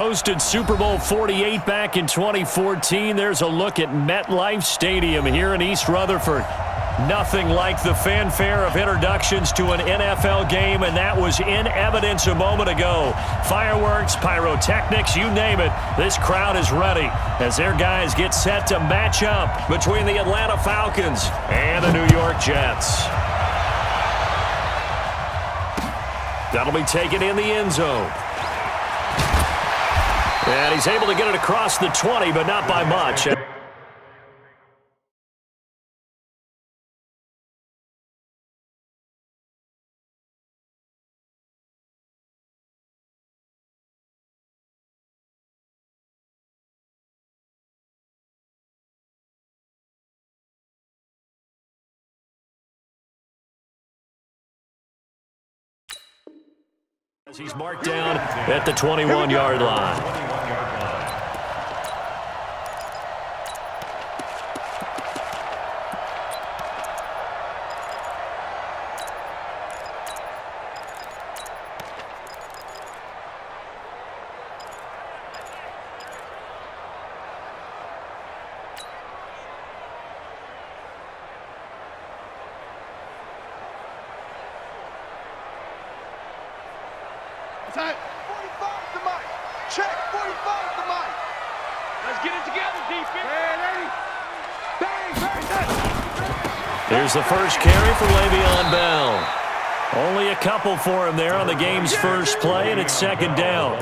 Hosted Super Bowl 48 back in 2014. There's a look at MetLife Stadium here in East Rutherford. Nothing like the fanfare of introductions to an NFL game, and that was in evidence a moment ago. Fireworks, pyrotechnics, you name it. This crowd is ready as their guys get set to match up between the Atlanta Falcons and the New York Jets. That'll be taken in the end zone. And he's able to get it across the 20, but not by much. As he's marked down at the 21-yard line. Time. 45 to Mike. Check. 45 to Mike. Let's get it together, defense. Bang, bang, bang. Here's the first carry for Le'Veon Bell. Only a couple for him there on the game's first play, and it's second down.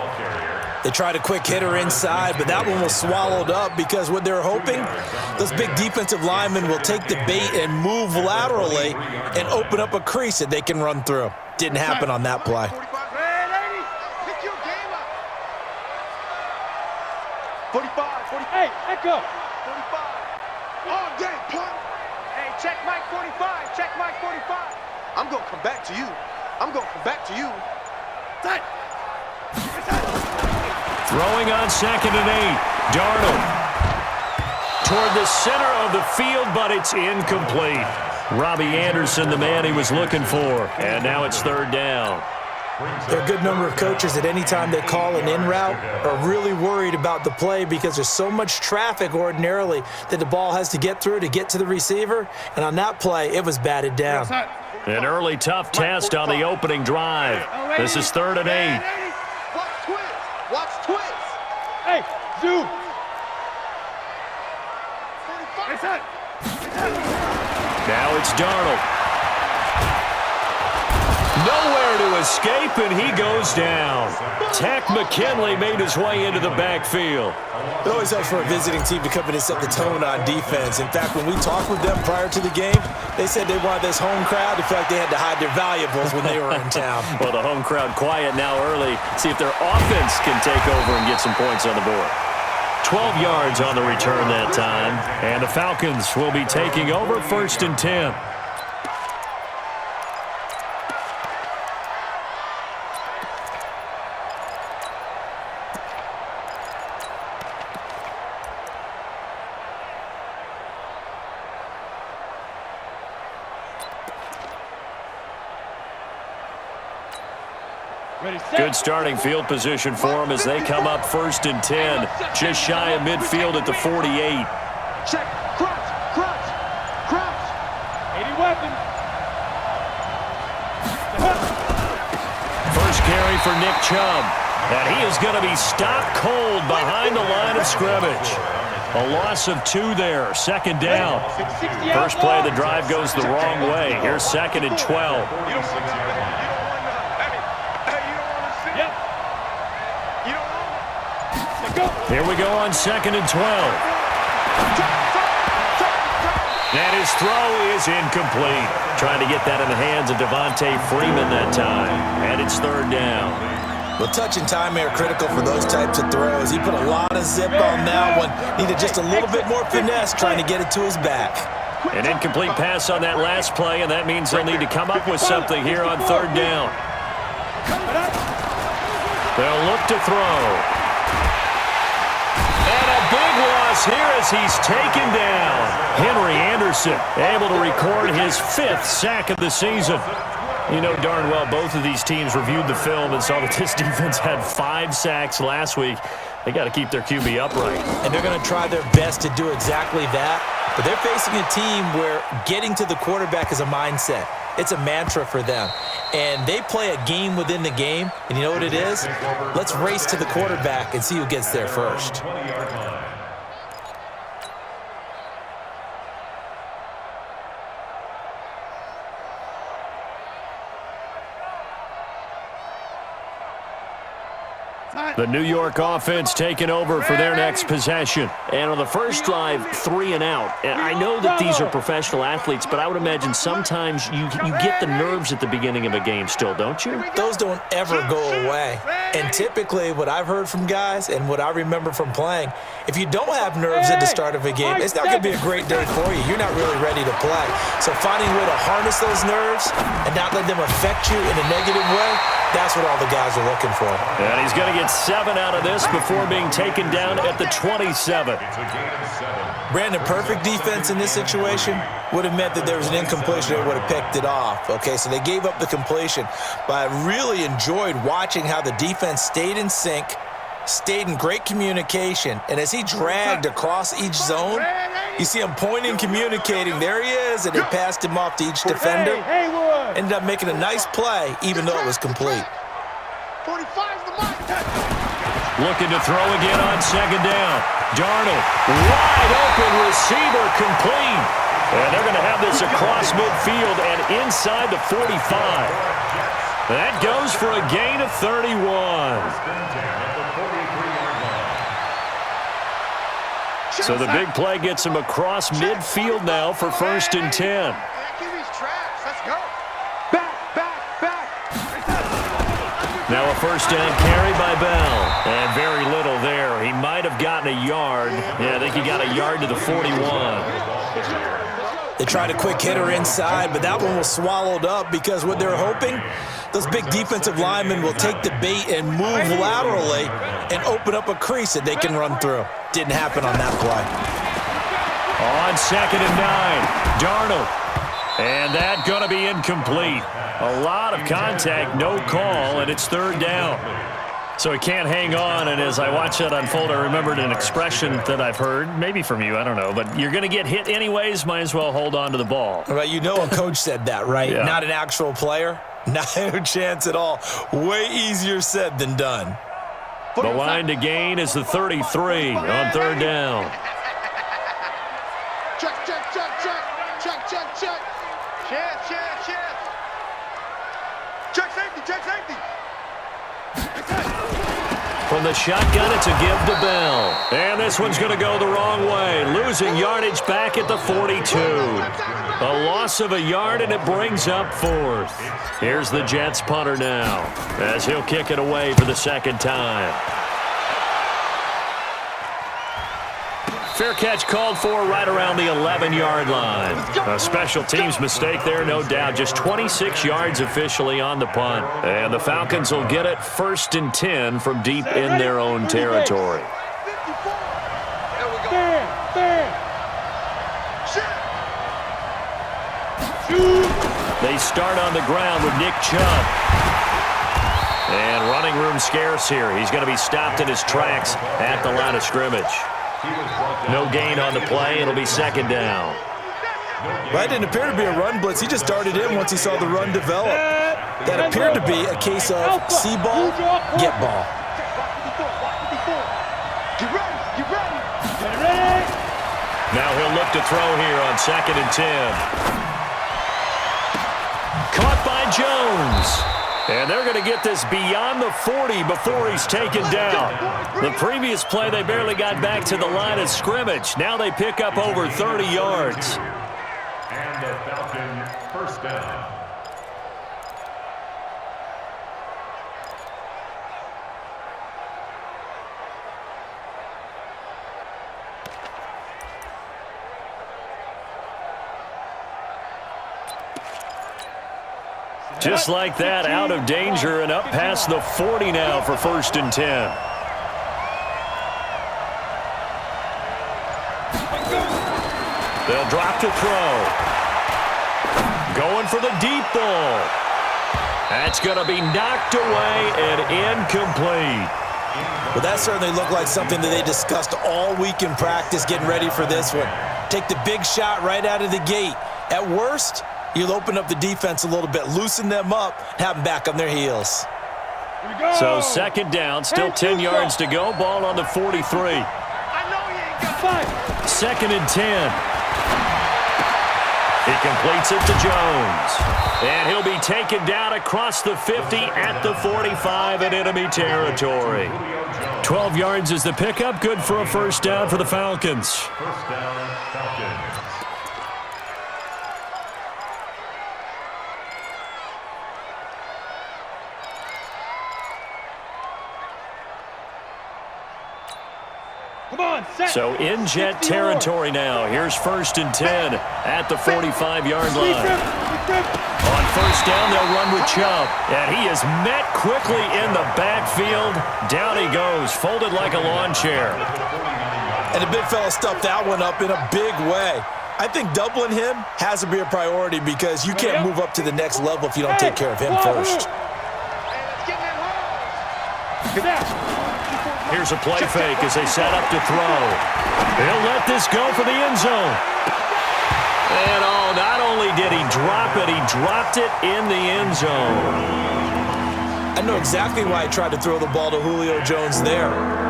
They tried a quick hitter inside, but that one was swallowed up because what they're hoping, those big defensive linemen will take the bait and move laterally and open up a crease that they can run through. Didn't happen on that play. 45, 40. Hey, let go. 45. Oh, dang, punt. Hey, check Mike 45. Check Mike 45. I'm going to come back to you. I'm going to come back to you. Tight. Throwing on 2nd and 8. Darnold. Toward the center of the field, but it's incomplete. Robbie Anderson, the man he was looking for. And now it's 3rd down. There are a good number of coaches at any time they call an in route are really worried about the play because there's so much traffic ordinarily that the ball has to get through to get to the receiver. And on that play, it was batted down. An early tough test on the opening drive. This is 3rd and 8. Watch twist. Watch twist. Hey, zoom. 45. Now it's Darnold. Nowhere to escape, and he goes down. Tech McKinley made his way into the backfield. It always helps for a visiting team to come in and set the tone on defense. In fact, when we talked with them prior to the game, they said they wanted this home crowd to feel like they had to hide their valuables when they were in town. Well, the home crowd quiet now early. See if their offense can take over and get some points on the board. 12 yards on the return that time, and the Falcons will be taking over 1st and 10. Good starting field position for them as they come up 1st and 10. Just shy of midfield at the 48. Check. Crouch. Crouch. Crouch. 80 weapon. First carry for Nick Chubb. And he is going to be stopped cold behind the line of scrimmage. A loss of 2 there. 2nd down. First play of the drive goes the wrong way. Here's 2nd and 12. Here we go on 2nd and 12. And his throw is incomplete. Trying to get that in the hands of Devontae Freeman that time. And it's 3rd down. Well, touch and time are critical for those types of throws. He put a lot of zip on that one. Needed just a little bit more finesse trying to get it to his back. An incomplete pass on that last play, and that means they'll need to come up with something here on 3rd down. They'll look to throw. Big loss here as he's taken down. Henry Anderson able to record his 5th sack of the season. You know darn well both of these teams reviewed the film and saw that this defense had 5 sacks last week. They got to keep their QB upright. And they're going to try their best to do exactly that. But they're facing a team where getting to the quarterback is a mindset. It's a mantra for them. And they play a game within the game. And you know what it is? Let's race to the quarterback and see who gets there first. The New York offense taking over for their next possession. And on the first drive, 3 and out. And I know that these are professional athletes, but I would imagine sometimes you get the nerves at the beginning of a game still, don't you? Those don't ever go away. And typically what I've heard from guys and what I remember from playing, if you don't have nerves at the start of a game, it's not going to be a great day for you. You're not really ready to play. So finding a way to harness those nerves and not let them affect you in a negative way, that's what all the guys are looking for. And he's going to get 7 out of this before being taken down at the 27. Brandon, perfect defense in this situation would have meant that there was an incompletion. They would have picked it off. Okay, so they gave up the completion. But I really enjoyed watching how the defense stayed in sync, stayed in great communication. And as he dragged across each zone, you see him pointing, communicating. There he is, and they passed him off to each defender. Ended up making a nice play, even though it was complete. 45's the mark. Looking to throw again on second down. Darnold, wide open receiver, complete. And they're going to have this across midfield and inside the 45. That goes for a gain of 31. So the big play gets him across midfield now for 1st and 10. Let's go. Back. Now a first down carry by Bell. And very little there. He might have gotten a yard. Yeah, I think he got a yard to the 41. They tried a quick hitter inside, but that one was swallowed up because what they're hoping, those big defensive linemen will take the bait and move laterally and open up a crease that they can run through. Didn't happen on that play. On 2nd and 9, Darnold. And that going to be incomplete. A lot of contact, no call, and it's 3rd down. So he can't hang on, and as I watch that unfold, I remembered an expression that I've heard, maybe from you, I don't know, but you're going to get hit anyways, might as well hold on to the ball. Right, you know a coach said that, right? Yeah. Not an actual player. Not a chance at all. Way easier said than done. The line to gain is the 33 on 3rd down. Check. Check safety. From the shotgun, it's a give to Bell. And this one's going to go the wrong way, losing yardage back at the 42. A loss of a yard, and it brings up 4th. Here's the Jets punter now, as he'll kick it away for the 2nd time. Fair catch called for right around the 11-yard line. A special teams mistake there, no doubt. Just 26 yards officially on the punt. And the Falcons will get it 1st and 10 from deep in their own territory. They start on the ground with Nick Chubb. And running room scarce here. He's going to be stopped in his tracks at the line of scrimmage. No gain on the play. It'll be 2nd down. Well, it didn't appear to be a run blitz. He just darted in once he saw the run develop. That appeared to be a case of see ball, get ball. Get ready. Now he'll look to throw here on 2nd and 10. Caught by Jones. And they're going to get this beyond the 40 before he's taken down. The previous play, they barely got back to the line of scrimmage. Now they pick up over 30 yards. And the Falcons first down. Just like that, out of danger and up past the 40 now for 1st and 10. They'll drop to throw. Going for the deep ball. That's going to be knocked away and incomplete. Well, that certainly looked like something that they discussed all week in practice getting ready for this one. Take the big shot right out of the gate. At worst, you'll open up the defense a little bit, loosen them up, have them back on their heels. So second down, still 10 yards to go. Ball on the 43. Second and 10. He completes it to Jones. And he'll be taken down across the 50 at the 45 in enemy territory. 12 yards is the pickup. Good for a first down for the Falcons. First down, Falcons. Come on, set. So in jet territory now. Here's first and 10 at the 45-yard line. On first down, they'll run with Chubb. And he is met quickly in the backfield. Down he goes, folded like a lawn chair. And the big fella stuffed that one up in a big way. I think doubling him has to be a priority because you can't move up to the next level if you don't take care of him first. Here's a play fake as they set up to throw. He'll let this go for the end zone. And oh, not only did he drop it, he dropped it in the end zone. I know exactly why I tried to throw the ball to Julio Jones there.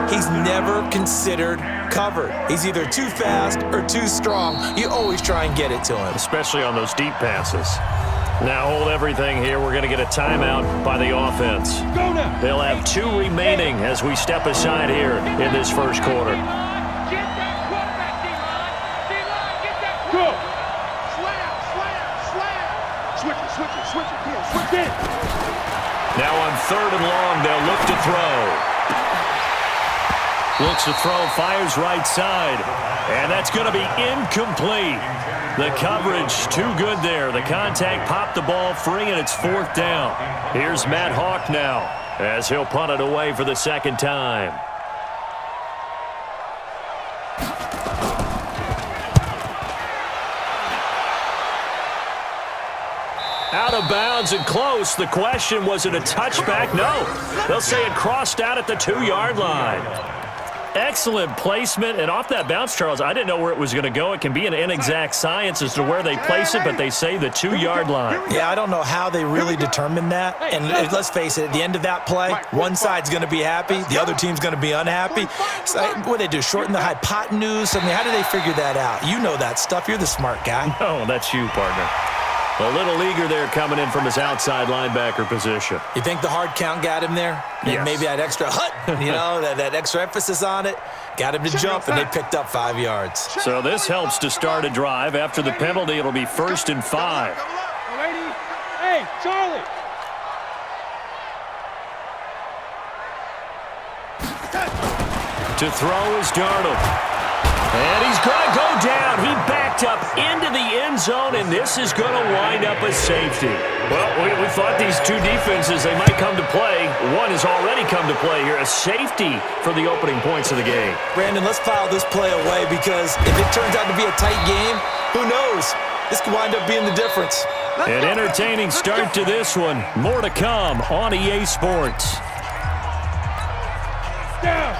He's never considered covered. He's either too fast or too strong. You always try and get it to him. Especially on those deep passes. Now hold everything here. We're going to get a timeout by the offense. Go now. They'll have 2 remaining as we step aside here in this first quarter. Get that quarterback, D-line. D-line, get that go. Slam. Switch it, Ken. Switch it. Now on third and long, they'll look to throw. Looks to throw, fires right side. And that's going to be incomplete. The coverage too good there. The contact popped the ball free, and it's fourth down. Here's Matt Hawk now as he'll punt it away for the second time. Out of bounds and close. The question, was it a touchback? No. They'll say it crossed out at the 2-yard line. Excellent placement, and off that bounce, Charles, I didn't know where it was going to go. It can be an inexact science as to where they place it, but they say the 2-yard line. Yeah, I don't know how they really determine that. And let's face it, at the end of that play, one side's going to be happy, the other team's going to be unhappy. So what do they do, shorten the hypotenuse? I mean, how do they figure that out? You know that stuff. You're the smart guy. No, that's you, partner. A little eager there coming in from his outside linebacker position. You think the hard count got him there? Yes. Maybe that extra that extra emphasis on it got him to jump, and they picked up 5 yards. So this helps to start a drive. After the penalty, it'll be 1st and 5. Hey, Charlie. To throw is Darnold. And he's going to go down. He backed up into the end zone, and this is going to wind up a safety. Well, we thought these two defenses, they might come to play. One has already come to play here. A safety for the opening points of the game. Brandon, let's file this play away because if it turns out to be a tight game, who knows? This could wind up being the difference. An entertaining start to this one. More to come on EA Sports. Down.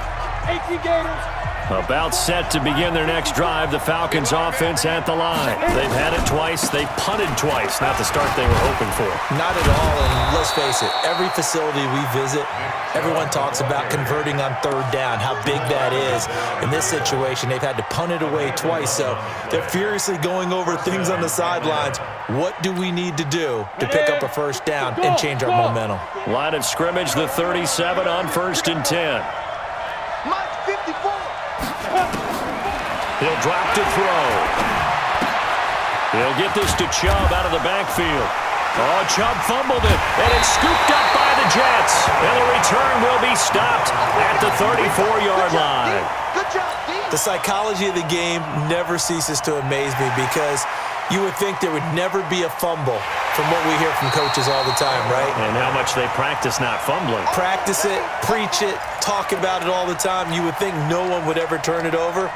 18 Gators. About set to begin their next drive, the Falcons offense at the line. They've had it twice. They've punted twice. Not the start they were hoping for. Not at all, and let's face it, every facility we visit, everyone talks about converting on third down, how big that is. In this situation, they've had to punt it away twice, so they're furiously going over things on the sidelines. What do we need to do to pick up a first down and change our momentum? Line of scrimmage, the 37 on 1st and 10. Mike 54. He'll drop to throw. He'll get this to Chubb out of the backfield. Oh, Chubb fumbled it, and it's scooped up by the Jets. And the return will be stopped at the 34-yard line. Good job, D. The psychology of the game never ceases to amaze me because you would think there would never be a fumble from what we hear from coaches all the time, right? And how much they practice not fumbling. Practice it, preach it, talk about it all the time. You would think no one would ever turn it over.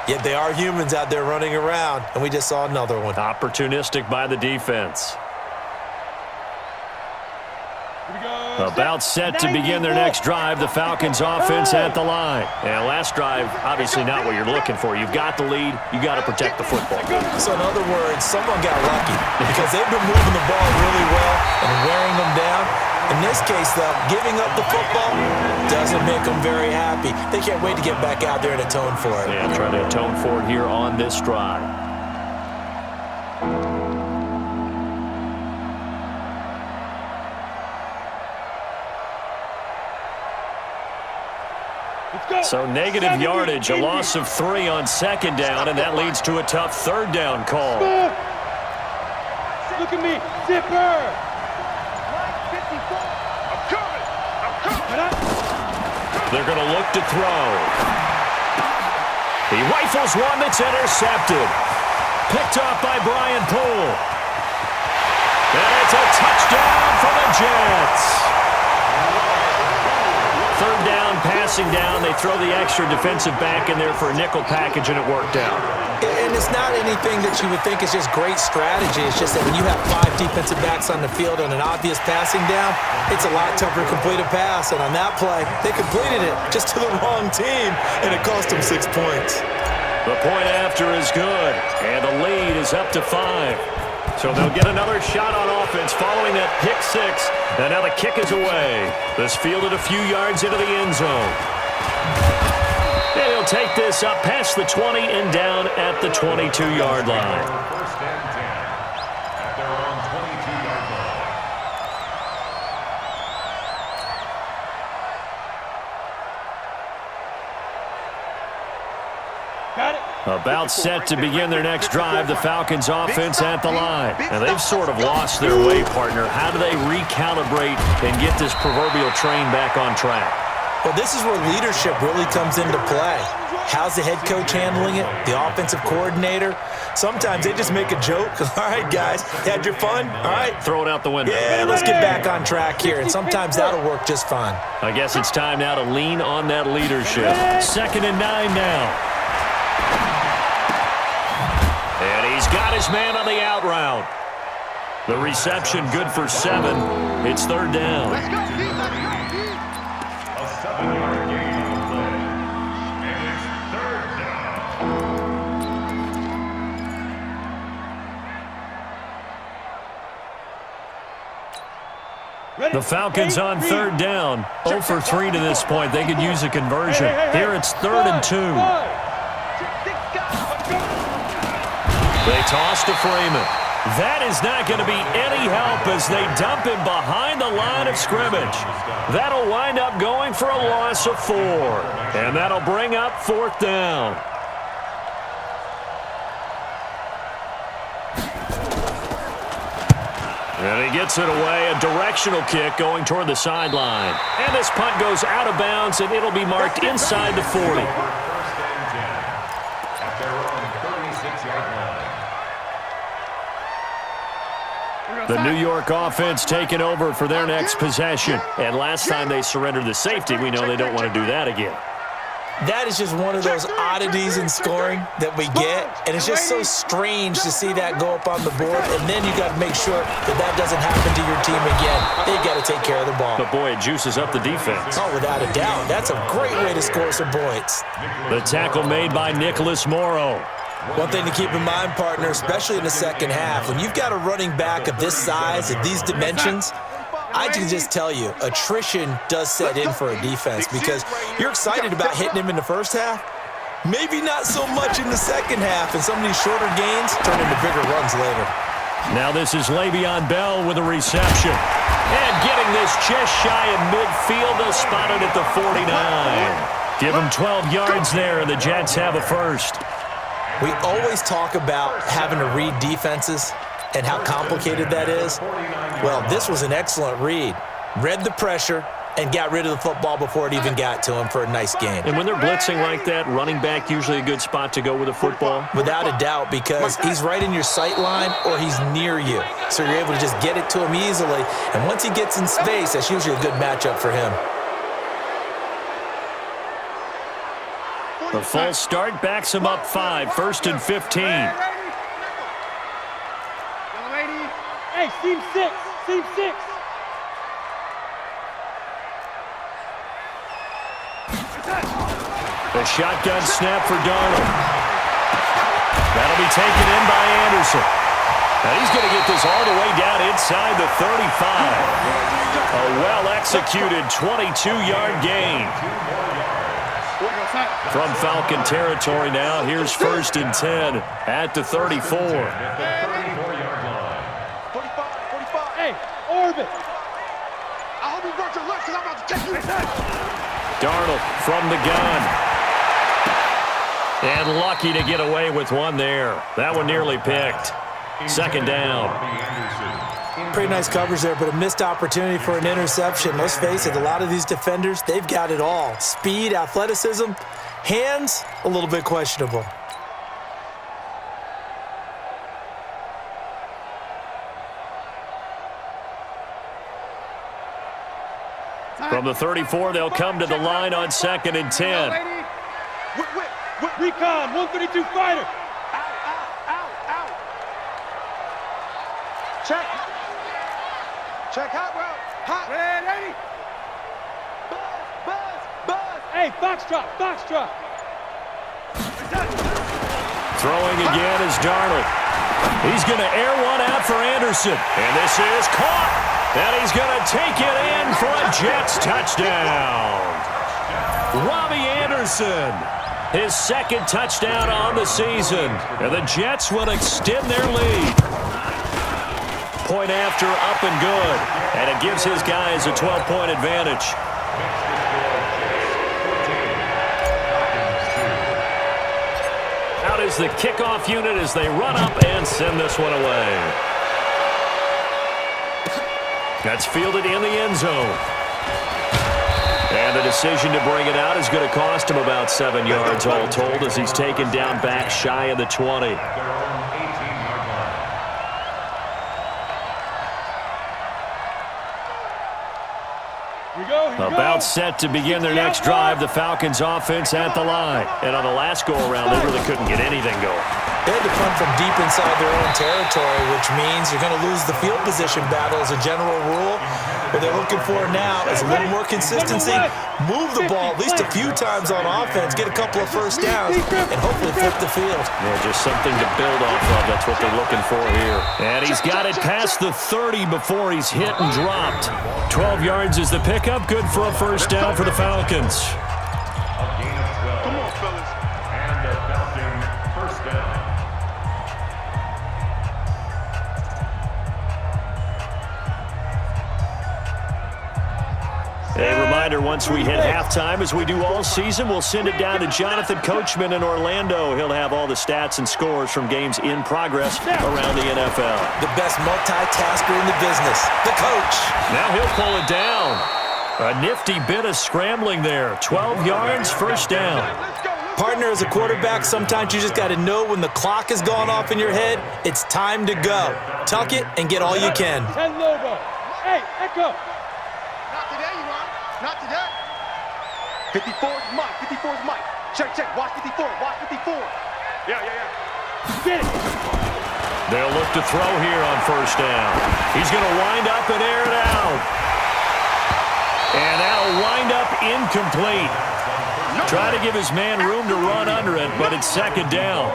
Yet they are humans out there running around, and we just saw another one. Opportunistic by the defense. About set to begin their next drive, the Falcons offense at the line. And last drive, obviously not what you're looking for. You've got the lead. You got to protect the football. So in other words, someone got lucky because they've been moving the ball really well and wearing them down. In this case, though, giving up the football doesn't make them very happy. They can't wait to get back out there and atone for it. Yeah, trying to atone for it here on this drive. So negative yardage, a loss of 3 on second down, and that leads to a tough third down call. Look at me, zipper. They're going to look to throw. He rifles one that's intercepted. Picked off by Brian Poole. And it's a touchdown for the Jets. Third down, passing down. They throw the extra defensive back in there for a nickel package, and it worked out. And it's not anything that you would think is just great strategy. It's just that when you have 5 defensive backs on the field on an obvious passing down, it's a lot tougher to complete a pass. And on that play, they completed it just to the wrong team, and it cost them 6 points. The point after is good, and the lead is up to 5. So they'll get another shot on offense following that pick 6. And now the kick is away. This fielded a few yards into the end zone. And he'll take this up past the 20 and down at the 22-yard line. First and 10 at their own 22-yard line. Got it. About set to begin their next drive, the Falcons offense at the line. And they've sort of lost their way, partner. How do they recalibrate and get this proverbial train back on track? Well, this is where leadership really comes into play. How's the head coach handling it? The offensive coordinator? Sometimes they just make a joke. All right, guys, had your fun? All right. Throw it out the window. Yeah, let's get back on track here. And sometimes that'll work just fine. I guess it's time now to lean on that leadership. 2nd and 9 now. And he's got his man on the out route. The reception good for 7. It's 3rd down. A 7-yard gain on the play. And it's 3rd down. The Falcons on 3rd down. 0 for 3 to this point. They could use a conversion. Here it's 3rd and 2. They toss to Freeman. That is not going to be any help as they dump him behind the line of scrimmage. That'll wind up going for a loss of 4. And that'll bring up 4th down. And he gets it away, a directional kick going toward the sideline. And this punt goes out of bounds, and it'll be marked inside the 40. First and 10 at their own 36-yard line. The New York offense taking over for their next possession. And last time they surrendered the safety, we know they don't want to do that again. That is just one of those oddities in scoring that we get, and it's just so strange to see that go up on the board, and then you got to make sure that that doesn't happen to your team again. They got to take care of the ball. But boy, it juices up the defense. Oh, without a doubt. That's a great way to score some points. The tackle made by Nicholas Morrow. One thing to keep in mind, partner, especially in the second half, when you've got a running back of this size, of these dimensions, I can just tell you, attrition does set in for a defense because you're excited about hitting him in the first half, maybe not so much in the second half, and some of these shorter gains turn into bigger runs later. Now this is Le'Veon Bell with a reception. And getting this just shy of midfield, they'll spot it at the 49. Give them 12 yards there, and the Jets have a first. We always talk about having to read defenses and how complicated that is. Well, this was an excellent read. Read the pressure and got rid of the football before it even got to him for a nice game. And when they're blitzing like that, running back usually a good spot to go with the football? Without a doubt, because he's right in your sight line or he's near you. So you're able to just get it to him easily. And once he gets in space, that's usually a good matchup for him. The full start backs him up 5, 1st and 15. Hey, seam 6, seam 6. The shotgun snap for Darnold. That'll be taken in by Anderson. And he's going to get this all the way down inside the 35. A well-executed 22-yard gain. From Falcon territory now, here's 1st and 10 at the 34. 45, 45. Hey, Orbit. I hope you brought your left because I'm about to take you. Darnold from the gun. And lucky to get away with one there. That one nearly picked. 2nd down. Pretty nice coverage there, but a missed opportunity for an interception. Let's face it, a lot of these defenders, they've got it all. Speed, athleticism, hands, a little bit questionable. From the 34, they'll come to the line on 2nd and 10. Recon, 132 fighter. Out. Check. Check hot route. Hot. Ready. Buzz. Hey, foxtrot. Throwing again is Darnold. He's going to air one out for Anderson. And this is caught. And he's going to take it in for a Jets touchdown. Robbie Anderson, his 2nd touchdown on the season. And the Jets will extend their lead. Point after, up and good. And it gives his guys a 12-point advantage. Out is the kickoff unit as they run up and send this one away. That's fielded in the end zone. And the decision to bring it out is going to cost him about 7 yards all told as he's taken down back shy of the 20. About set to begin their next drive, the Falcons offense at the line. And on the last go-around, they really couldn't get anything going. They had to punt from deep inside their own territory, which means you're going to lose the field position battle as a general rule. What they're looking for now is a little more consistency, move the ball at least a few times on offense, get a couple of first downs, and hopefully flip the field. Yeah, just something to build off of. That's what they're looking for here. And he's got it past the 30 before he's hit and dropped. 12 yards is the pickup. Good for a first down for the Falcons. Come on, fellas. And the Falcon first down. A reminder, once we hit halftime, as we do all season, we'll send it down to Jonathan Coachman in Orlando. He'll have all the stats and scores from games in progress around the NFL. The best multitasker in the business, the coach. Now he'll pull it down. A nifty bit of scrambling there. 12 yards, first down. Partner, as a quarterback, sometimes you just got to know when the clock has gone off in your head, it's time to go. Tuck it and get all you can. 10 Lobo. Hey, Echo. Not today, you are. Not today. 54's Mike. 54's Mike. Check. Watch 54. Watch 54. Yeah. Get it. They'll look to throw here on first down. He's going to wind up and air it out. And that'll wind up incomplete. Try to give his man room to run under it, but it's second down.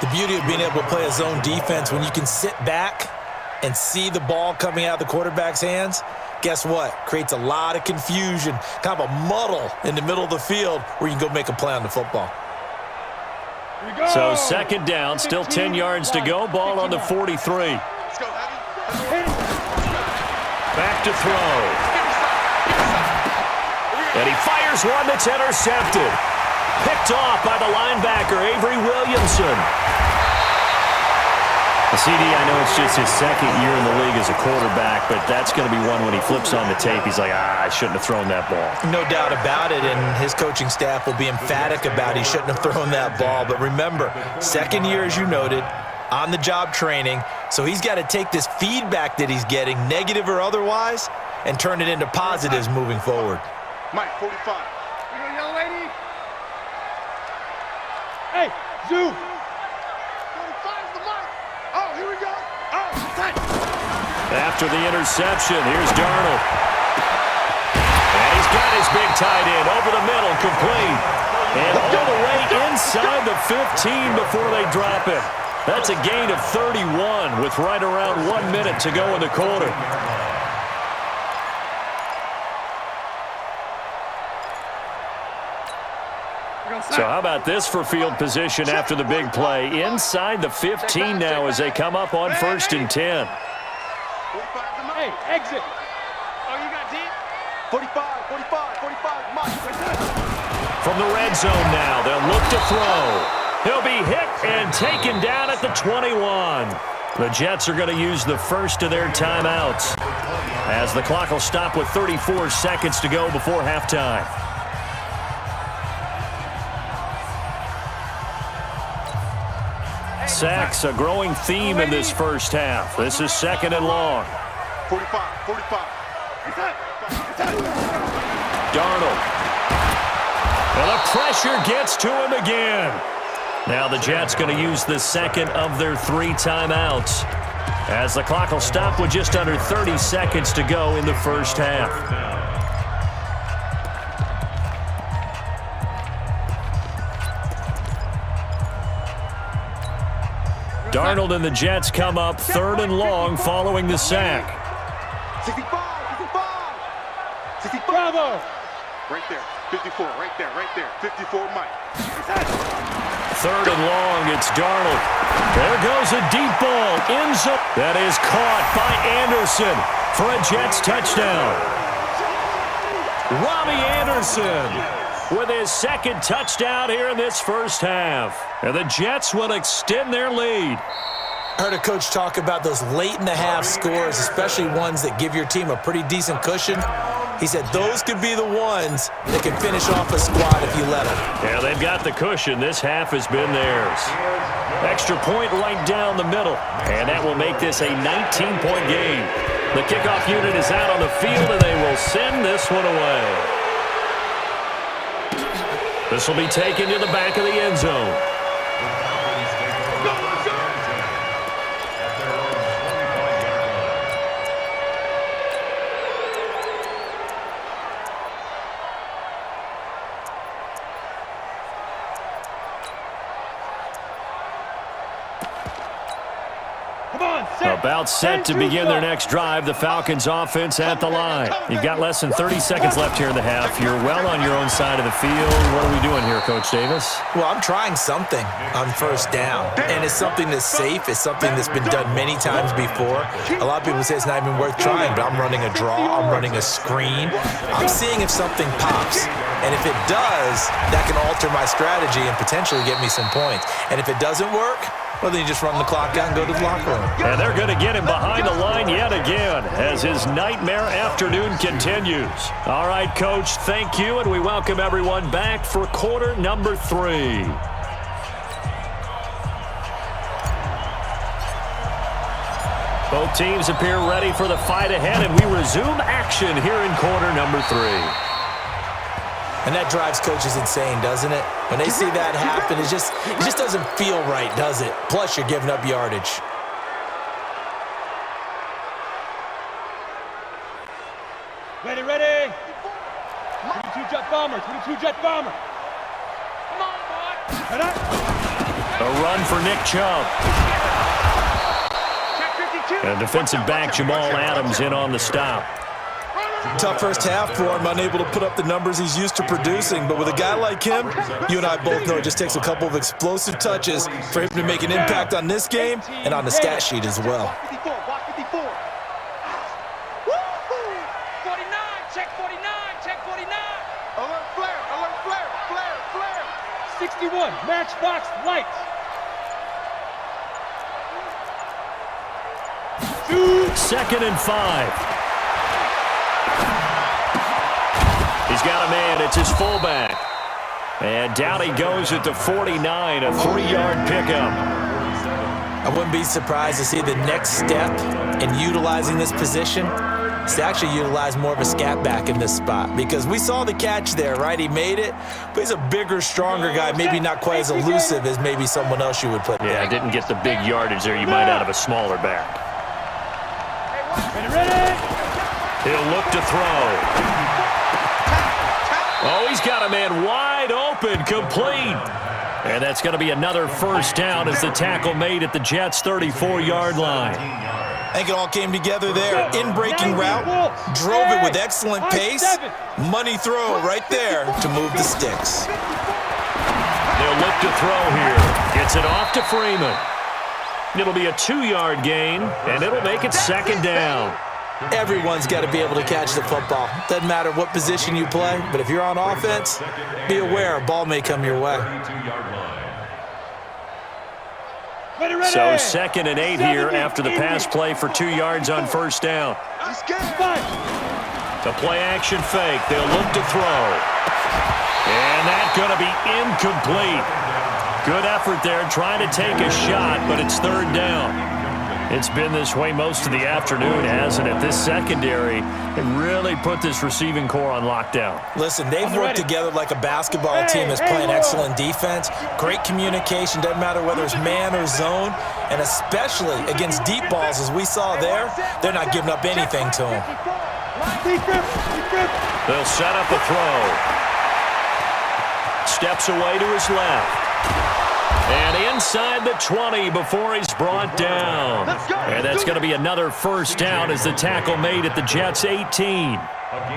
The beauty of being able to play a zone defense, when you can sit back and see the ball coming out of the quarterback's hands, guess what? Creates a lot of confusion, kind of a muddle in the middle of the field where you can go make a play on the football. So second down, still 10 yards to go. Ball on the 43. Let's go, Abby. Back to throw. And he fires one that's intercepted. Picked off by the linebacker, Avery Williamson. CD, I know it's just his second year in the league as a quarterback, but that's going to be one when he flips on the tape. He's like, I shouldn't have thrown that ball. No doubt about it, and his coaching staff will be emphatic about he shouldn't have thrown that ball. But remember, second year, as you noted, on-the-job training, so he's got to take this feedback that he's getting, negative or otherwise, and turn it into positives moving forward. Mike, 45. You know, young lady. Hey, Zoo. 45's the mic. Oh, here we go. Oh, tight. After the interception, here's Darnold. And he's got his big tight end over the middle, complete. 15 before they drop it. That's a gain of 31 with right around 1 minute to go in the quarter. So how about this for field position after the big play? Inside the 15 now as they come up on 1st and 10. Hey, exit. Oh, you got deep? 45, 45, 45, Mike. From the red zone now, they'll look to throw. He'll be hit and taken down at the 21. The Jets are going to use the first of their timeouts as the clock will stop with 34 seconds to go before halftime. Sacks, a growing theme in this first half. This is 2nd and long. 45, 45. Darnold. And the pressure gets to him again. Now the Jets going to use the second of their 3 timeouts as the clock will stop with just under 30 seconds to go in the first half. Darnold and the Jets come up 3rd and long following the sack. 65, 65. 65. Bravo. Right there. 54, right there, right there. 54, Mike. 3rd and long, it's Darnold. There goes a deep ball. End zone. That is caught by Anderson for a Jets touchdown. Robbie Anderson with his 2nd touchdown here in this first half. And the Jets will extend their lead. I heard a coach talk about those late-in-the-half scores, especially ones that give your team a pretty decent cushion. He said those could be the ones that can finish off a squad if you let them. Yeah, they've got the cushion. This half has been theirs. Extra point right down the middle. And that will make this a 19-point game. The kickoff unit is out on the field, and they will send this one away. This will be taken to the back of the end zone. About set to begin their next drive. The Falcons offense at the line. You've got less than 30 seconds left here in the half. You're well on your own side of the field. What are we doing here, Coach Davis? Well, I'm trying something on 1st down, and it's something that's safe. It's something that's been done many times before. A lot of people say it's not even worth trying, but I'm running a draw. I'm running a screen. I'm seeing if something pops, and if it does, that can alter my strategy and potentially get me some points. And if it doesn't work, well, then you just run the clock out and go to the locker room. And they're going to get him behind the line yet again as his nightmare afternoon continues. All right, Coach, thank you, and we welcome everyone back for quarter number 3. Both teams appear ready for the fight ahead, and we resume action here in quarter number 3. And that drives coaches insane, doesn't it? When they see that happen, it just doesn't feel right, does it? Plus, you're giving up yardage. Ready, ready. 22 jet bomber, 22 jet bomber. Come on, boy. Head up. A run for Nick Chubb. Check 52. And defensive back Jamal Adams in on the stop. Tough first half for him, unable to put up the numbers he's used to producing. But with a guy like him, you and I both know it just takes a couple of explosive touches for him to make an impact on this game and on the stat sheet as well. 54, block 54. 49, check 49, check 49. Alert flare, alert flare, flare, flare. 61, matchbox lights. 2nd and 5. He's got a man. It's his fullback. And down he goes at the 49, a 3-yard pickup. I wouldn't be surprised to see the next step in utilizing this position is to actually utilize more of a scat back in this spot, because we saw the catch there, right? He made it, but he's a bigger, stronger guy, maybe not quite as elusive as maybe someone else you would put there. Yeah, didn't get the big yardage there you might out of a smaller back. Ready, ready. He'll look to throw. Oh, he's got a man wide open, complete. And that's going to be another first down as the tackle made at the Jets' 34-yard line. I think it all came together there. In-breaking route, drove it with excellent pace. Money throw right there to move the sticks. They'll look to throw here. Gets it off to Freeman. It'll be a 2-yard gain, and it'll make it second down. Everyone's got to be able to catch the football. Doesn't matter what position you play, but if you're on offense, be aware a ball may come your way. So 2nd and 8 here after the pass play for 2 yards on first down. The play-action fake. They'll look to throw. And that's going to be incomplete. Good effort there trying to take a shot, but it's third down. It's been this way most of the afternoon, hasn't it? This secondary really put this receiving core on lockdown. Listen, they've worked together like a basketball team that's playing excellent defense. Great communication, doesn't matter whether it's man or zone, and especially against deep balls, as we saw there, they're not giving up anything to them. They'll set up a throw. Steps away to his left. And inside the 20 before he's brought down. And that's going to be another first down as the tackle made at the Jets' 18.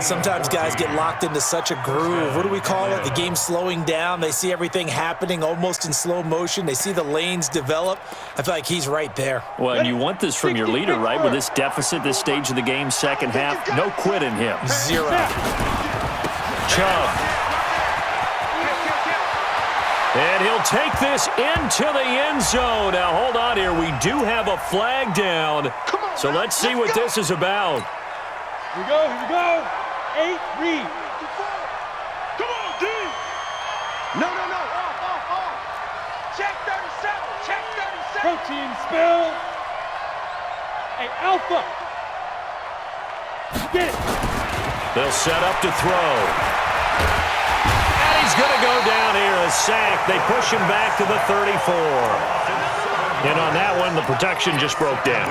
Sometimes guys get locked into such a groove. What do we call it? The game's slowing down. They see everything happening almost in slow motion. They see the lanes develop. I feel like he's right there. Well, and you want this from your leader, right? With this deficit, this stage of the game, second half, no quit in him. Zero. Chubb. And he'll take this into the end zone. Now, hold on here. We do have a flag down. So let's see what this is about. Here we go, here we go. 8, read. Come on, D. No. Off. Check 37. Check 37. Protein spill. Hey, Alpha. Get it. They'll set up to throw. He's going to go down here, a sack. They push him back to the 34. And on that one, the protection just broke down.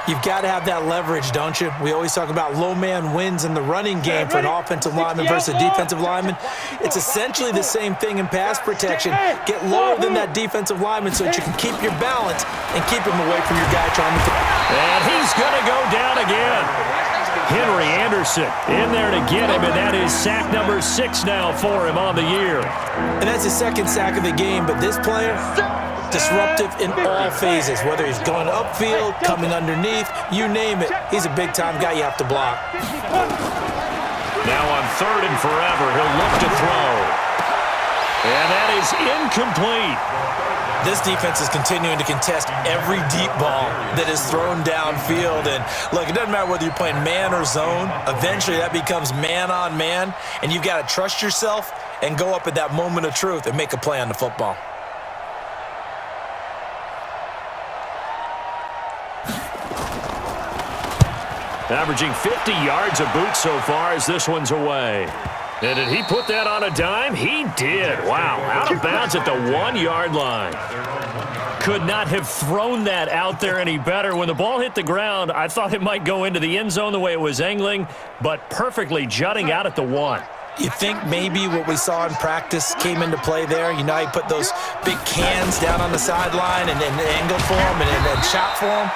You've got to have that leverage, don't you? We always talk about low man wins in the running game for an offensive lineman versus a defensive lineman. It's essentially the same thing in pass protection. Get lower than that defensive lineman so that you can keep your balance and keep him away from your guy trying to... And he's going to go down again. Henry Anderson in there to get him, and that is sack number 6 now for him on the year. And that's his second sack of the game, but this player, disruptive in all phases, whether he's going upfield, coming underneath, you name it. He's a big-time guy you have to block. Now on 3rd and forever, he'll look to throw. And that is incomplete. This defense is continuing to contest every deep ball that is thrown downfield. And look, it doesn't matter whether you're playing man or zone. Eventually that becomes man on man, and you've got to trust yourself and go up at that moment of truth and make a play on the football. Averaging 50 yards a boot so far as this one's away. And did he put that on a dime? He did. Wow, out of bounds at the 1-yard line. Could not have thrown that out there any better. When the ball hit the ground, I thought it might go into the end zone the way it was angling, but perfectly jutting out at the 1. You think maybe what we saw in practice came into play there? You know, he put those big cans down on the sideline and angle for him and shot for him.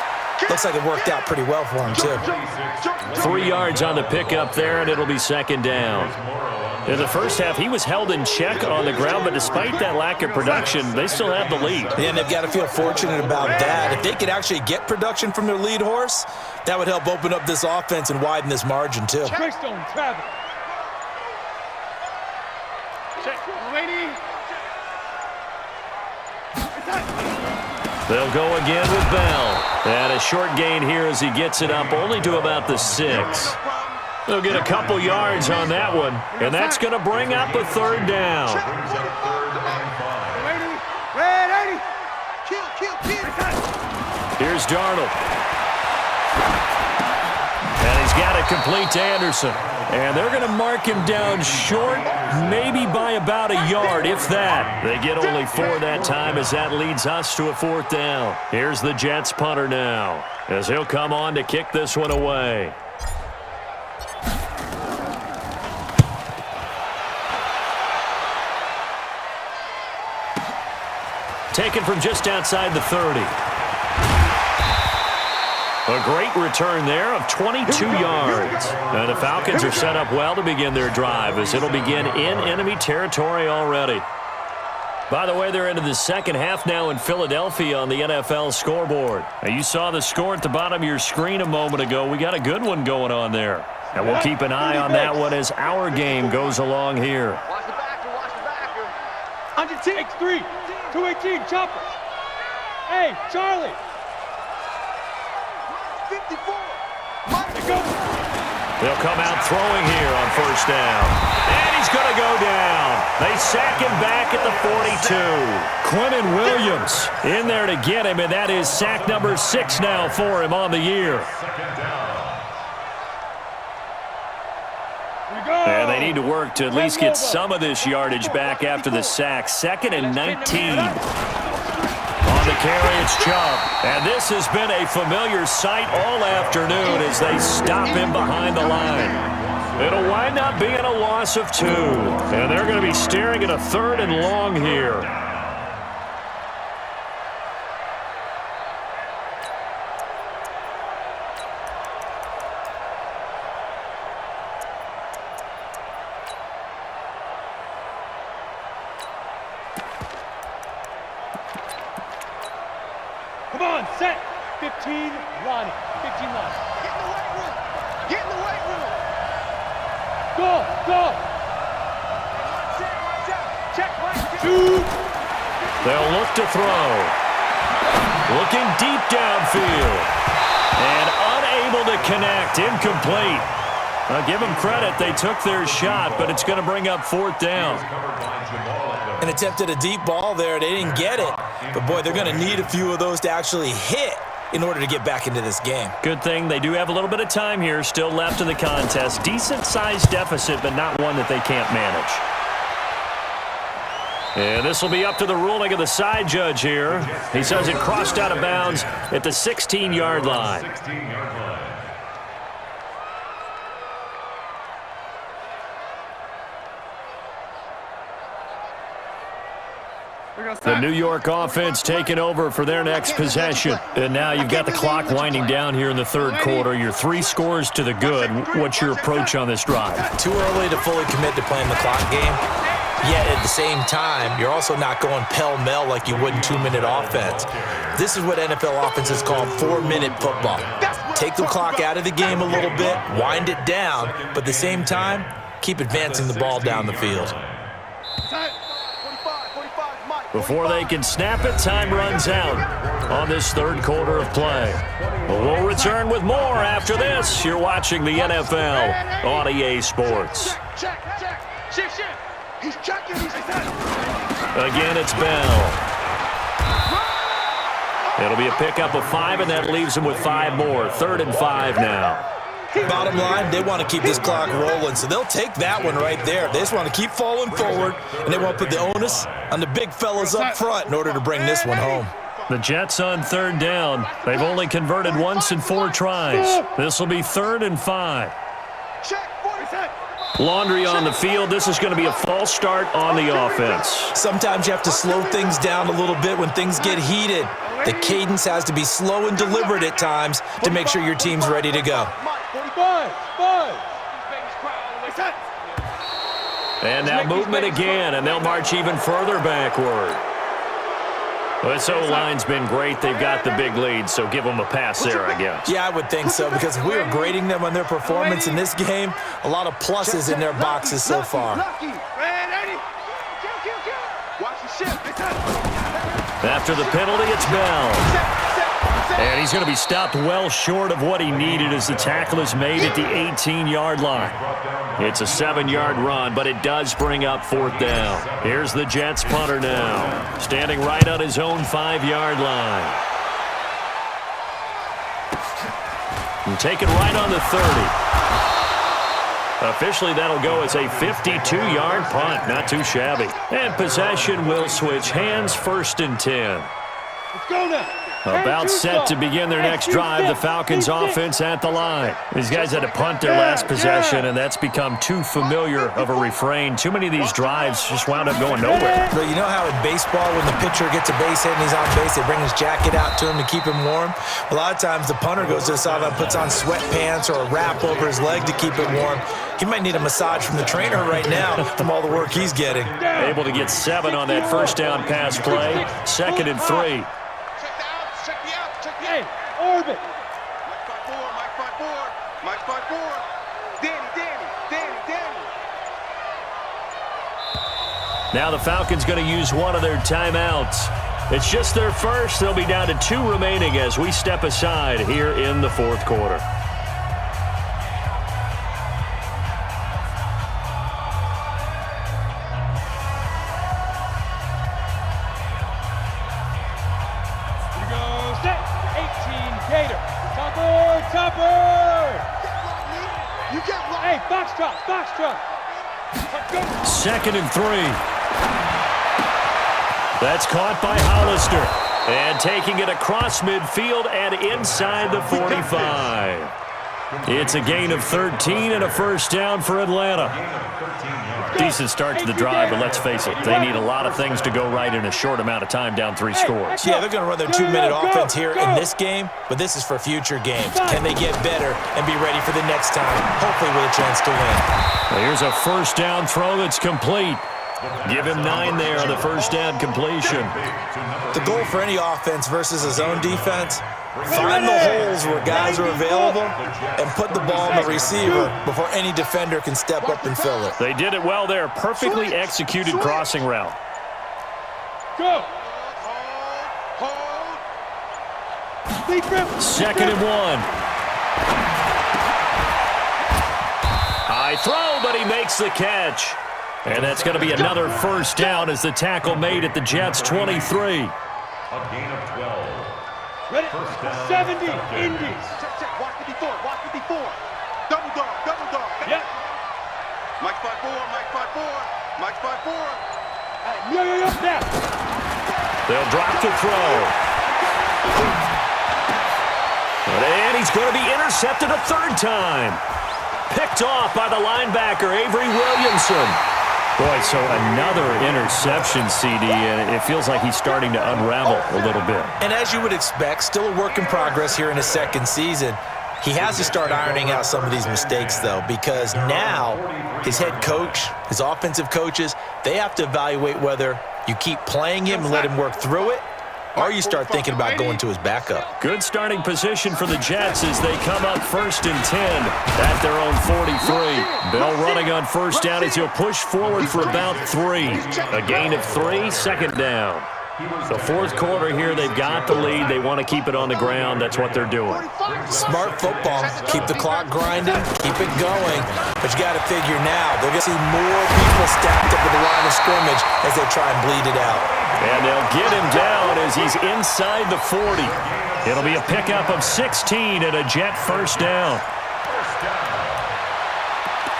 Looks like it worked out pretty well for him, too. 3 yards on the pickup there, and it'll be second down. In the first half, he was held in check on the ground, but despite that lack of production, they still have the lead. And they've got to feel fortunate about that. If they could actually get production from their lead horse, that would help open up this offense and widen this margin, too. Trickstone, Travis. Check. Ready. They'll go again with Bell. And a short gain here as he gets it up only to about the 6. They'll get a couple yards on that one, and that's going to bring up a 3rd down. Ready. Kill. Here's Darnold. And he's got it complete to Anderson. And they're going to mark him down short, maybe by about a yard, if that. They get only 4 that time as that leads us to a 4th down. Here's the Jets punter now as he'll come on to kick this one away. Taken from just outside the 30. A great return there of 22 yards. And the Falcons are set up well to begin their drive as it'll begin in enemy territory already. By the way, they're into the second half now in Philadelphia on the NFL scoreboard. Now, you saw the score at the bottom of your screen a moment ago. We got a good one going on there. And we'll keep an eye on that one as our game goes along here. Watch the backer, watch the backer. Under X3, 218, chopper. Hey, Charlie. 54. They'll come out throwing here on first down. And he's going to go down. They sack him back at the 42. Quinnen Williams in there to get him, and that is sack number 6 now for him on the year. And they need to work to at least get some of this yardage back after the sack. 2nd and 19. On the carry, it's Chubb. And this has been a familiar sight all afternoon as they stop him behind the line. It'll wind up being a loss of 2. And they're going to be staring at a 3rd and long here. Come on, set. 15, Ronnie. 15 line. Get in the weight room. Get in the weight room. Go, go. Check, Shoot. They'll look to throw. Looking deep downfield. And unable to connect. Incomplete. I'll give them credit. They took their shot, but it's going to bring up 4th down. And attempted a deep ball there. They didn't get it. But, boy, they're going to need a few of those to actually hit in order to get back into this game. Good thing they do have a little bit of time here still left in the contest. Decent-sized deficit, but not one that they can't manage. And this will be up to the ruling of the side judge here. He says it crossed out of bounds at the 16-yard line. The New York offense taking over for their next possession. And now you've got the clock winding down here in the 3rd quarter. You're 3 scores to the good. What's your approach on this drive? Too early to fully commit to playing the clock game. Yet at the same time, you're also not going pell-mell like you would in 2-minute offense. This is what NFL offenses call 4-minute football. Take the clock out of the game a little bit, wind it down, but at the same time, keep advancing the ball down the field. Before they can snap it, time runs out on this 3rd quarter of play. We'll return with more after this. You're watching the NFL on EA Sports. Check. Shift. He's checking. Again, it's Bell. It'll be a pickup of 5, and that leaves them with 5 more. 3rd and 5 now. Bottom line, they want to keep this clock rolling, so they'll take that one right there. They just want to keep falling forward, and they want to put the onus on the big fellas up front in order to bring this one home. The Jets on 3rd down. They've only converted once in 4 tries. This will be 3rd and 5. Laundry on the field. This is going to be a false start on the offense. Sometimes you have to slow things down a little bit when things get heated. The cadence has to be slow and deliberate at times to make sure your team's ready to go. 45. And now movement again, and they'll march even further backward. This O-line's been great. They've got the big lead, so give them a pass there, I guess. Yeah, I would think so, because if we were grading them on their performance in this game, a lot of pluses in their boxes so far. After the penalty, it's Bell. And he's going to be stopped well short of what he needed as the tackle is made at the 18-yard line. It's a 7-yard run, but it does bring up 4th down. Here's the Jets punter now, standing right on his own 5-yard line. And take it right on the 30. Officially, that'll go as a 52-yard punt. Not too shabby. And possession will switch hands, 1st and 10. Let's go now. About set to begin their next drive, the Falcons offense at the line. These guys had to punt their last possession, and that's become too familiar of a refrain. Too many of these drives just wound up going nowhere. But you know how in baseball, when the pitcher gets a base hit and he's on base, they bring his jacket out to him to keep him warm? A lot of times the punter goes to the sideline, puts on sweatpants or a wrap over his leg to keep it warm. He might need a massage from the trainer right now from all the work he's getting. Able to get 7 on that first down pass play. 2nd and 3. Hey, orbit. Mike 5-4. Mike 5-4. Danny. Now the Falcons going to use one of their timeouts. It's just their first. They'll be down to 2 remaining as we step aside here in the 4th quarter. Hey, foxtrot. 2nd and 3. That's caught by Hollister. And taking it across midfield and inside the 45. It's a gain of 13 and a first down for Atlanta. Decent start to the drive, but let's face it, they need a lot of things to go right in a short amount of time, down 3 scores. Yeah, they're going to run their 2-minute offense here in this game, but this is for future games. Can they get better and be ready for the next time, hopefully with a chance to win? Well, here's a first down throw that's complete. Give him 9 there on the first down completion. The goal for any offense versus a zone defense, find the holes where guys are available and put the ball on the receiver before any defender can step up and fill it. They did it well there. Perfectly executed crossing route. Go. 2nd and 1. High throw, but he makes the catch. And that's going to be another first down as the tackle made at the Jets' 23. A gain of 12. Ready? 70, Indies. Check. Watch 54. Double dog. Yep. Mike 5-4. Mike 5-4. Yeah. They'll drop the throw. And he's going to be intercepted a 3rd time. Picked off by the linebacker, Avery Williamson. Boy, so another interception, CD, and it feels like he's starting to unravel a little bit. And as you would expect, still a work in progress here in his 2nd season. He has to start ironing out some of these mistakes, though, because now his head coach, his offensive coaches, they have to evaluate whether you keep playing him and let him work through it, or you start thinking about going to his backup. Good starting position for the Jets as they come up 1st and 10 at their own 43. Bell running on first down as he'll push forward for about 3. A gain of 3, 2nd down. The 4th quarter here, they've got the lead. They want to keep it on the ground. That's what they're doing. Smart football. Keep the clock grinding. Keep it going. But you got to figure now, they're going to see more people stacked up at the line of scrimmage as they try and bleed it out. And they'll get him down as he's inside the 40. It'll be a pickup of 16 and a Jet first down.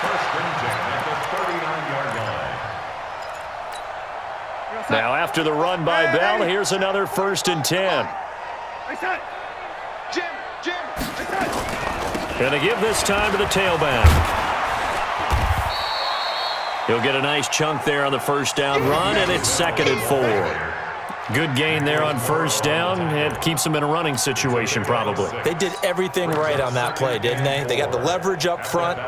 First and 10 at the 39-yard line. Now after the run by Bell, here's another 1st and 10. Jim. Going to give this time to the tailback. He'll get a nice chunk there on the first down run, and it's 2nd and 4. Good gain there on first down. It keeps them in a running situation, probably. They did everything right on that play, didn't they? They got the leverage up front,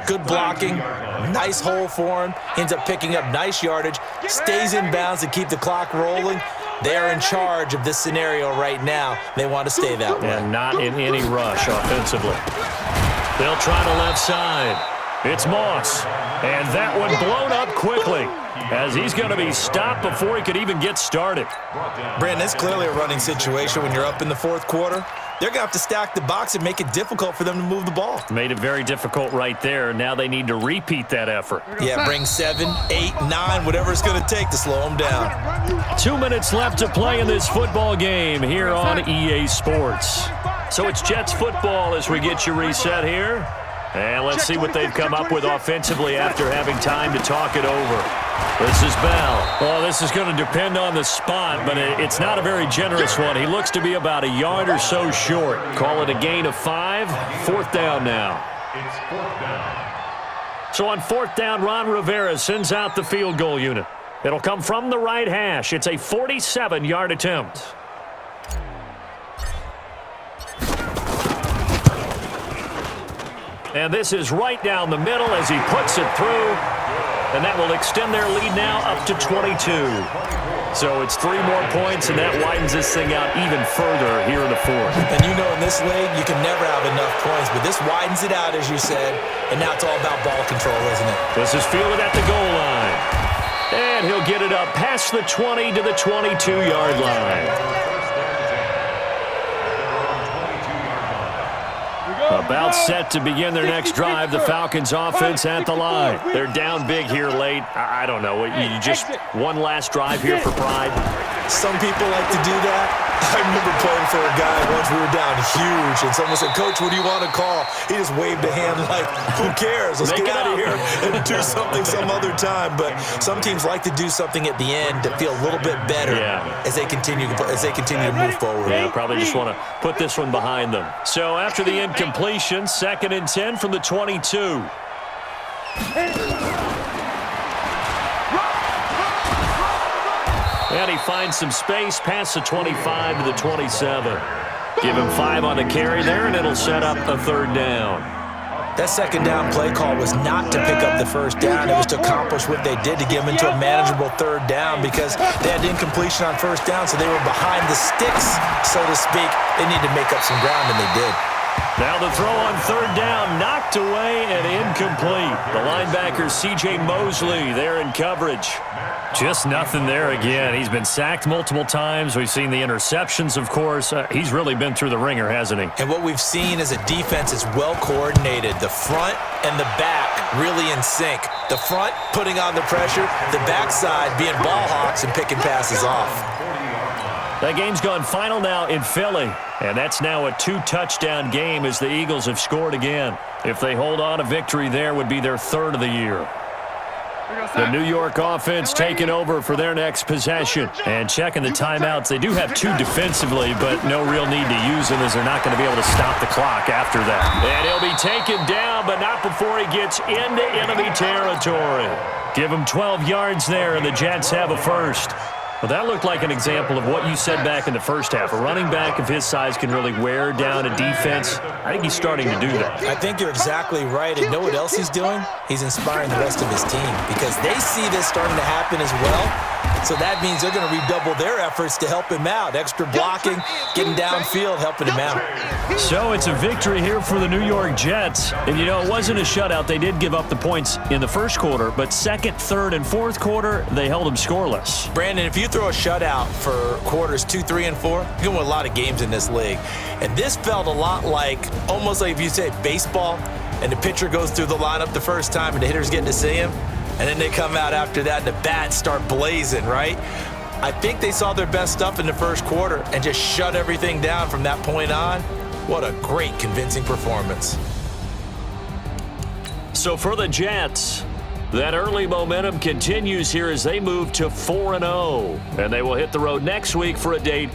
good blocking, nice hole for him. He ends up picking up nice yardage, stays in bounds to keep the clock rolling. They are in charge of this scenario right now. They want to stay that way. And not in any rush offensively. They'll try the left side. It's Moss. And that one blown up quickly as he's going to be stopped before he could even get started. Brandon, it's clearly a running situation when you're up in the 4th quarter. They're going to have to stack the box and make it difficult for them to move the ball. Made it very difficult right there. Now they need to repeat that effort. Yeah, bring 7, 8, 9, whatever it's going to take to slow them down. 2 minutes left to play in this football game here on EA Sports. So it's Jets football as we get you reset here. And let's see what they've come up with offensively after having time to talk it over. This is Bell. Well, this is going to depend on the spot, but it's not a very generous one. He looks to be about a yard or so short. Call it a gain of 5. 4th down now. It's 4th down. So on 4th down, Ron Rivera sends out the field goal unit. It'll come from the right hash. It's a 47-yard attempt. And this is right down the middle as he puts it through. And that will extend their lead now up to 22. So it's 3 more points, and that widens this thing out even further here in the 4th. And you know in this league, you can never have enough points, but this widens it out, as you said, and now it's all about ball control, isn't it? This is fielded at the goal line. And he'll get it up past the 20 to the 22-yard line. About set to begin their next drive, the Falcons offense at the line. They're down big here late. I don't know. You just one last drive here for pride? Some people like to do that. I remember playing for a guy once. We were down huge, and someone said, "Coach, what do you want to call?" He just waved a hand like, "Who cares? Let's get out of here and do something some other time." But some teams like to do something at the end to feel a little bit better as they continue to move forward. Yeah, probably just want to put this one behind them. So after the incompletion, 2nd and 10 from the 22. And he finds some space past the 25 to the 27. Give him 5 on the carry there, and it'll set up a 3rd down. That 2nd down play call was not to pick up the 1st down. It was to accomplish what they did to get them into a manageable 3rd down because they had incompletion on 1st down, so they were behind the sticks, so to speak. They needed to make up some ground, and they did. Now the throw on 3rd down, knocked away and incomplete. The linebacker, C.J. Mosley, there in coverage. Just nothing there again. He's been sacked multiple times. We've seen the interceptions, of course. He's really been through the ringer, hasn't he? And what we've seen is a defense that's well coordinated. The front and the back really in sync. The front putting on the pressure, the backside being ball hawks and picking passes off. That game's gone final now in Philly, and that's now a 2-touchdown game as the Eagles have scored again. If they hold on, a victory there would be their 3rd of the year. The New York offense taking over for their next possession. And checking the timeouts. They do have 2 defensively, but no real need to use them as they're not going to be able to stop the clock after that. And he'll be taken down, but not before he gets into enemy territory. Give him 12 yards there, and the Jets have a 1st. Well, that looked like an example of what you said back in the first half. A running back of his size can really wear down a defense. I think he's starting to do that. I think you're exactly right. And know what else he's doing? He's inspiring the rest of his team because they see this starting to happen as well. So that means they're going to redouble their efforts to help him out. Extra blocking, getting downfield, helping him out. So it's a victory here for the New York Jets. And, you know, it wasn't a shutout. They did give up the points in the first quarter, but 2nd, 3rd, and 4th quarter, they held them scoreless. Brandon, if you throw a shutout for quarters 2, 3, and 4, you're going to win a lot of games in this league. And this felt a lot like, almost like if you said baseball, and the pitcher goes through the lineup the first time and the hitter's getting to see him, and then they come out after that and the bats start blazing, right? I think they saw their best stuff in the first quarter and just shut everything down from that point on. What a great, convincing performance. So for the Jets, that early momentum continues here as they move to 4-0. And they will hit the road next week for a date